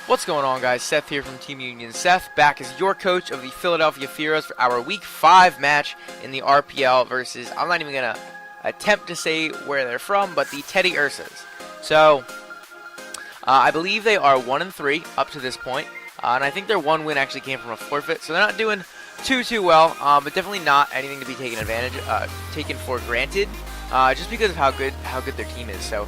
What's going on, guys? Seth here from Team Union Seth, back as your coach of the Philadelphia Fearows for our Week 5 match in the RPL versus, I'm not even going to attempt to say where they're from, but the Teddiursas. So, I believe they are 1-3 up to this point, and I think their one win actually came from a forfeit, so they're not doing too well, but definitely not anything to be taken for granted, just because of how good their team is. So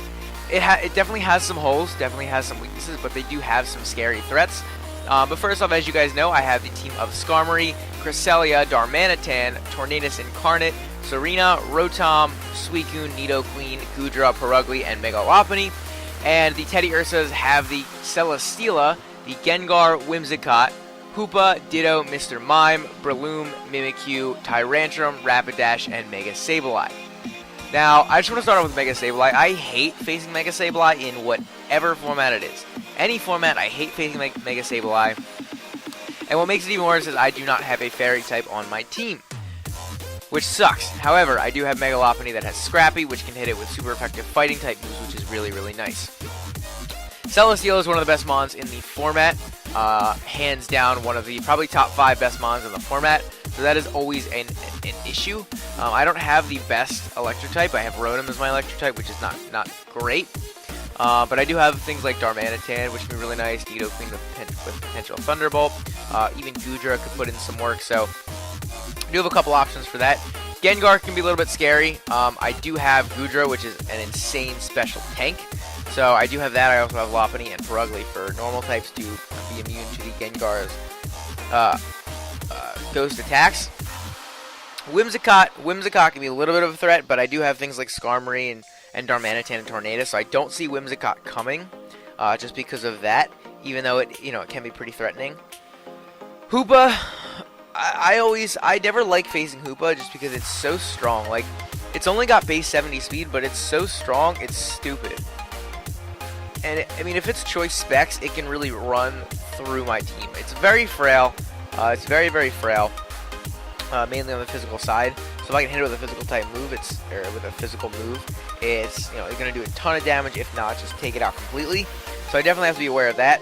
it definitely has some holes, definitely has some weaknesses, but they do have some scary threats. But first off, as you guys know, I have the team of Skarmory, Cresselia, Darmanitan, Tornadus Incarnate, Serena, Rotom, Suicune, Nidoqueen, Goodra, Purugly, and Mega Lopunny. And the Teddiursas have the Celesteela, the Gengar, Whimsicott, Hoopa, Ditto, Mr. Mime, Breloom, Mimikyu, Tyrantrum, Rapidash, and Mega Sableye. Now, I just want to start off with Mega Sableye. I hate facing Mega Sableye in whatever format it is. Any format, I hate facing Mega Sableye. And what makes it even worse is I do not have a Fairy type on my team, which sucks. However, I do have Mega Lopunny that has Scrappy, which can hit it with super effective fighting type moves, which is really nice. Celesteela is one of the best mons in the format. Hands down, one of the probably top 5 best mons in the format. So that is always an issue. I don't have the best electric type. I have Rotom as my electric type, which is not great. But I do have things like Darmanitan, which can be really nice. Nidoqueen with potential Thunderbolt. Even Goodra could put in some work. So I do have a couple options for that. Gengar can be a little bit scary. I do have Goodra, which is an insane special tank. So I do have that. I also have Lopunny and Purugly for normal types to be immune to the Gengar's ghost attacks. Whimsicott can be a little bit of a threat, but I do have things like Skarmory and Darmanitan and Tornadus, so I don't see Whimsicott coming, just because of that, even though it can be pretty threatening. Hoopa, I never like facing Hoopa just because it's so strong. Like, it's only got base 70 speed, but it's so strong, it's stupid. And I mean, if it's choice specs, it can really run through my team. It's very frail. It's very frail, mainly on the physical side. So if I can hit it with a physical type move, it's going to do a ton of damage. If not, just take it out completely. So I definitely have to be aware of that.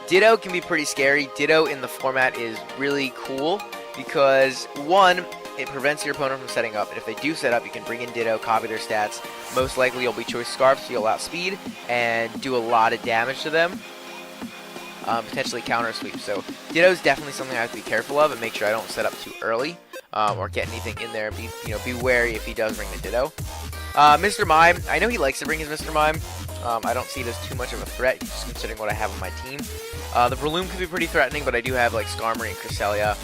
Ditto can be pretty scary. Ditto in the format is really cool because, one, it prevents your opponent from setting up, and if they do set up, you can bring in Ditto, copy their stats. Most likely you'll be Choice Scarf, so you'll outspeed and do a lot of damage to them. Potentially counter sweep. So Ditto is definitely something I have to be careful of and make sure I don't set up too early or get anything in there. Be wary if he does bring the Ditto. Mr. Mime, I know he likes to bring his Mr. Mime. I don't see it as too much of a threat, just considering what I have on my team. The Breloom can be pretty threatening, but I do have like Skarmory and Cresselia.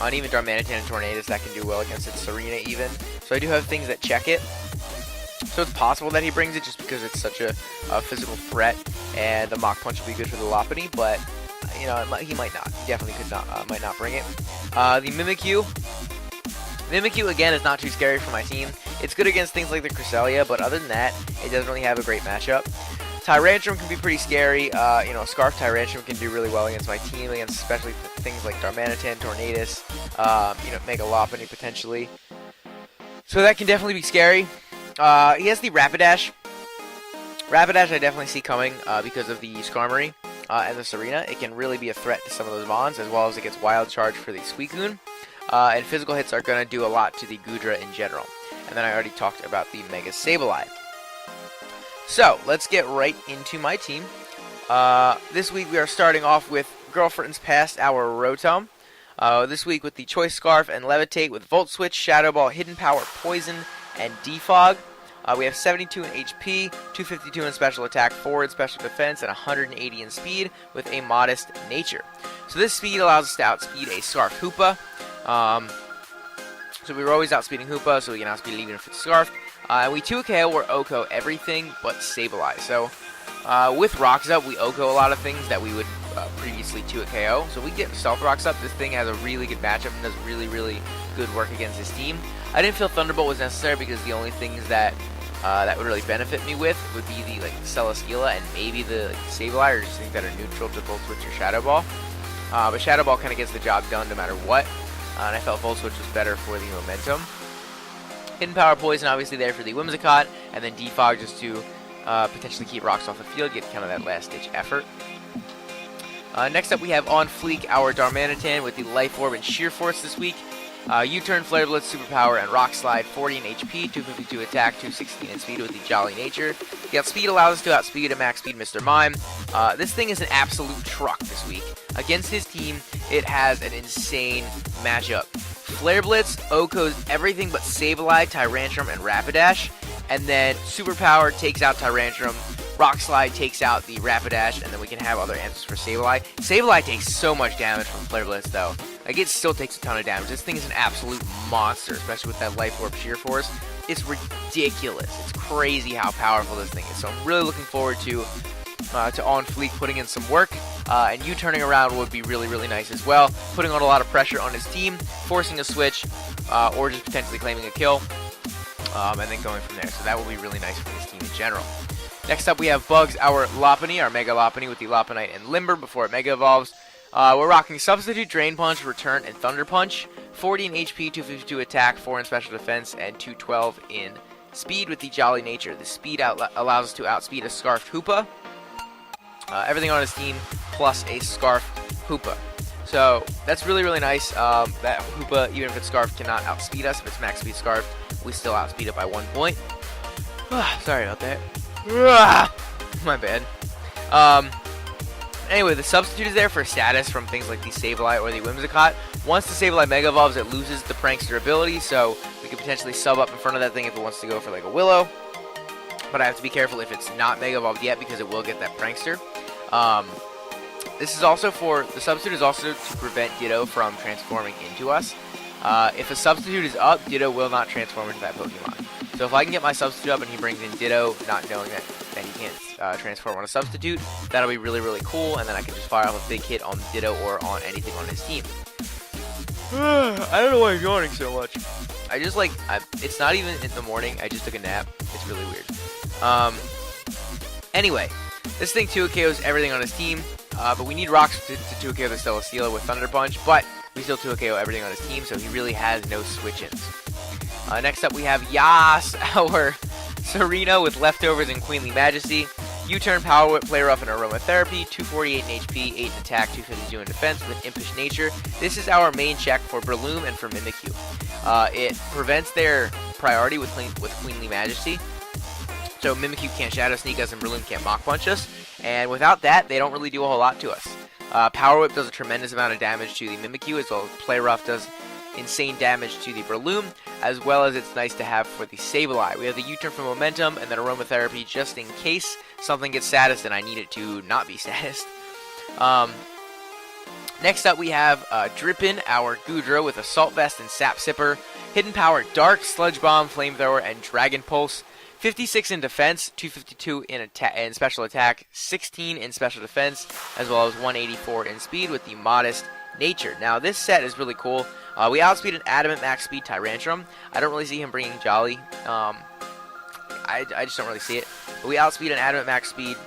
On even Darmanitan and Tornadus that can do well against it, Serena even. So I do have things that check it. So it's possible that he brings it just because it's such a physical threat, and the Mach Punch would be good for the Lopunny, but he might not. He definitely might not bring it. The Mimikyu. Mimikyu again is not too scary for my team. It's good against things like the Cresselia, but other than that, it doesn't really have a great matchup. Tyrantrum can be pretty scary. Scarf Tyrantrum can do really well against my team, against especially things like Darmanitan, Tornadus, Mega Lopunny potentially. So that can definitely be scary. He has the Rapidash. Rapidash I definitely see coming because of the Skarmory and the Serena. It can really be a threat to some of those mons, as well as it gets Wild Charge for the Suicune. And physical hits are going to do a lot to the Goodra in general. And then I already talked about the Mega Sableye. So, let's get right into my team. This week we are starting off with Girlfriend's Past, our Rotom. This week with the Choice Scarf and Levitate with Volt Switch, Shadow Ball, Hidden Power, Poison, and Defog. We have 72 in HP, 252 in Special Attack, 4 in Special Defense, and 180 in Speed with a modest nature. So this speed allows us to outspeed a Scarf Hoopa. So we were always outspeeding Hoopa, so we can outspeed it even if it's Scarf. And we 2KO or OHKO everything but Sableye. So with Rocks Up, we OHKO a lot of things that we would previously 2KO. So we get Stealth Rocks Up. This thing has a really good matchup and does really good work against his team. I didn't feel Thunderbolt was necessary because the only things that would really benefit me with would be the Celesteela and maybe the Sableye, or just things that are neutral to Volt Switch or Shadow Ball. But Shadow Ball kind of gets the job done no matter what. And I felt Volt Switch was better for the momentum. Hidden Power, Poison obviously there for the Whimsicott, and then Defog just to potentially keep rocks off the field, get kind of that last-ditch effort. Next up, we have on fleek our Darmanitan with the Life Orb and Sheer Force this week. U-Turn, Flare Blitz, Superpower, and Rock Slide, 40 in HP, 252 attack, 216 in speed with the Jolly Nature. The outspeed allows us to outspeed a max speed Mr. Mime. This thing is an absolute truck this week. Against his team, it has an insane matchup. Flare Blitz OHKOs everything but Sableye, Tyrantrum, and Rapidash. And then Superpower takes out Tyrantrum, Rock Slide takes out the Rapidash, and then we can have other answers for Sableye. Sableye takes so much damage from Flare Blitz, though. Like, it still takes a ton of damage. This thing is an absolute monster, especially with that Life Orb Sheer Force. It's ridiculous. It's crazy how powerful this thing is. So I'm really looking forward to On Fleek putting in some work, and you turning around would be really, really nice as well. Putting on a lot of pressure on his team, forcing a switch, or just potentially claiming a kill, and then going from there. So that will be really nice for his team in general. Next up, we have Bugs, our Lopunny, our Mega Lopunny with the Lopunite and Limber before it Mega Evolves. We're rocking Substitute, Drain Punch, Return, and Thunder Punch. 40 in HP, 252 attack, 4 in special defense, and 212 in speed with the Jolly Nature. The speed allows us to outspeed a Scarfed Hoopa. Everything on his team plus a Scarfed Hoopa. So that's really, really nice. That Hoopa, even if it's Scarfed, cannot outspeed us. If it's max speed Scarfed, we still outspeed it by 1 point. Sorry about that. My bad. Anyway, the substitute is there for status from things like the Sableye or the Whimsicott. Once the Sableye Mega Evolves, it loses the Prankster ability, so we could potentially sub up in front of that thing if it wants to go for like a Willow. But I have to be careful if it's not Mega Evolved yet because it will get that Prankster. This is also for, the substitute is also to prevent Ditto from transforming into us. If a substitute is up, Ditto will not transform into that Pokemon. So if I can get my substitute up and he brings in Ditto, not knowing that he can't transform on a substitute, that'll be really, really cool, and then I can just fire off a big hit on Ditto or on anything on his team. I don't know why I'm yawning so much. I just like, it's not even in the morning, I just took a nap. It's really weird. Anyway, this thing 2-KOs everything on his team, but we need rocks to 2-KO the Celesteela with Thunder Punch, but we still 2-KO everything on his team, so he really has no switch-ins. Next up, we have Yas, our Serena with Leftovers and Queenly Majesty. U-Turn, Power Whip, Play Rough, and Aromatherapy. 248 in HP, 8 in attack, 252 in defense with Impish Nature. This is our main check for Breloom and for Mimikyu. It prevents their priority with Queenly Majesty. So Mimikyu can't Shadow Sneak us and Breloom can't Mach Punch us. And without that, they don't really do a whole lot to us. Power Whip does a tremendous amount of damage to the Mimikyu, as well as Play Rough does insane damage to the Breloom, as well as it's nice to have for the Sableye. We have the U-Turn for Momentum, and then Aromatherapy just in case something gets statused and I need it to not be statused. Next up, we have Drippin, our Goodra with Assault Vest and Sap Sipper. Hidden Power, Dark, Sludge Bomb, Flamethrower, and Dragon Pulse. 56 in defense, 252 in special attack, 16 in special defense, as well as 184 in speed with the Modest Nature. Now, this set is really cool. We outspeed an Adamant max speed Tyrantrum. I don't really see him bringing Jolly. I just don't really see it. But we outspeed an Adamant max speed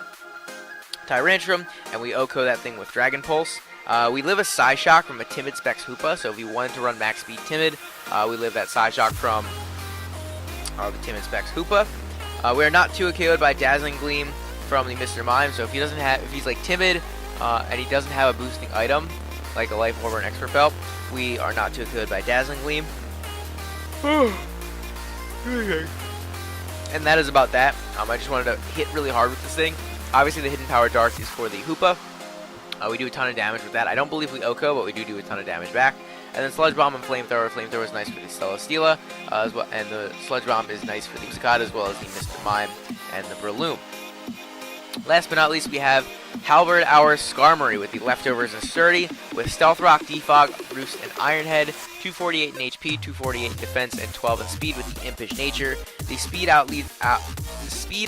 Tyrantrum, and we OHKO that thing with Dragon Pulse. We live a Psyshock from a Timid Specs Hoopa, so if we wanted to run max speed Timid, we live that Psyshock from the Timid Specs Hoopa. We are not 2-KO'd by Dazzling Gleam from the Mr. Mime, so if he's like Timid, and he doesn't have a boosting item, like a Life Orb or an Expert Belt, we are not 2-KO'd by Dazzling Gleam. And that is about that. I just wanted to hit really hard with this thing. Obviously, the Hidden Power Dark is for the Hoopa. We do a ton of damage with that. I don't believe we OHKO, but we do a ton of damage back. And then Sludge Bomb and Flamethrower. Flamethrower is nice for the Celesteela, as well, and the Sludge Bomb is nice for the Whimsicott, as well as the Mr. Mime and the Breloom. Last but not least, we have Halberd, our Skarmory with the Leftovers and Sturdy, with Stealth Rock, Defog, Roost, and Iron Head. 248 in HP, 248 in defense, and 12 in speed with the Impish Nature. The speed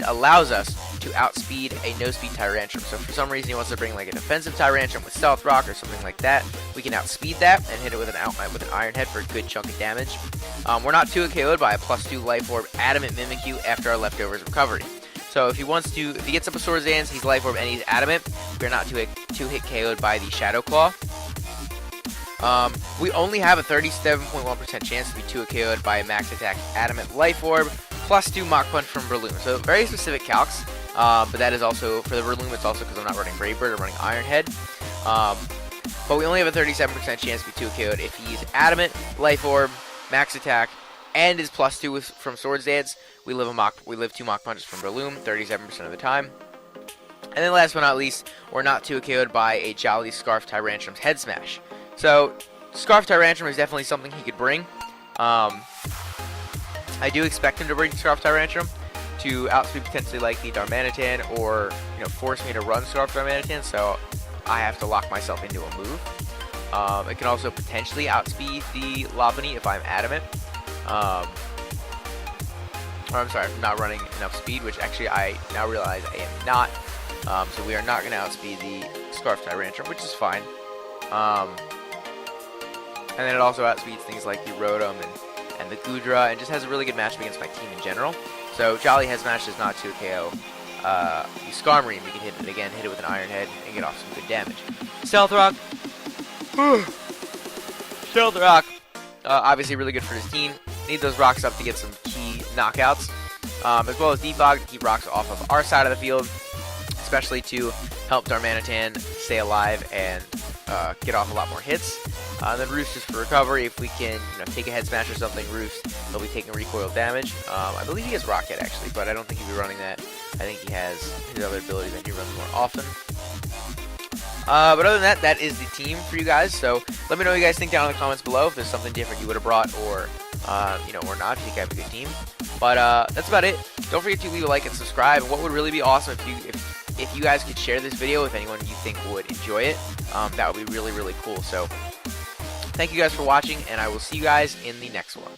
allows us to outspeed a no-speed Tyrantrum. So if for some reason he wants to bring like a defensive Tyrantrum with Stealth Rock or something like that, we can outspeed that and hit it with an Iron Head for a good chunk of damage. We're not 2-KO'd by a +2 Life Orb Adamant Mimikyu after our Leftovers recovery. So if he gets up a Swords Dance, he's Life Orb and he's Adamant, we're not 2-hit KO'd by the Shadow Claw. We only have a 37.1% chance to be 2-KO'd by a max attack Adamant Life Orb, +2 Mach Punch from Breloom. So very specific calcs, but that is also, for the Breloom, it's also because I'm not running Brave Bird, I'm running Iron Head. But we only have a 37% chance to be 2 KO'd if he's Adamant, Life Orb, Max Attack, and is +2 from Swords Dance. We live 2 Mach Punches from Breloom 37% of the time. And then last but not least, we're not 2 KO'd by a Jolly Scarf Tyrantrum's Head Smash. So Scarf Tyrantrum is definitely something he could bring. I do expect him to bring Scarf Tyrantrum to outspeed potentially like the Darmanitan, or force me to run Scarf Darmanitan, so I have to lock myself into a move. It can also potentially outspeed the Lopunny if I'm Adamant. Or I'm sorry, if I'm not running enough speed, which actually I now realize I am not. So we are not going to outspeed the Scarf Tyrantrum, which is fine. And then it also outspeeds things like the Rotom and the Goodra, and just has a really good matchup against my team in general. So Jolly Head Smash does not 2 KO the Skarmory. We can hit it again, hit it with an Iron Head, and get off some good damage. Stealth Rock. Stealth Rock. Obviously really good for his team. Need those rocks up to get some key knockouts. As well as Defog to keep rocks off of our side of the field, especially to help Darmanitan stay alive and get off a lot more hits. Then Roost is for recovery. If we can take a Head Smash or something, Roost, he'll be taking recoil damage. I believe he has Rocket actually, but I don't think he'll be running that. I think he has his other ability that he runs more often. But other than that, that is the team for you guys. So let me know what you guys think down in the comments below. If there's something different you would have brought, or or not, if you have a good team. But that's about it. Don't forget to leave a like and subscribe. And what would really be awesome if you guys could share this video with anyone you think would enjoy it. That would be really, really cool. So thank you guys for watching, and I will see you guys in the next one.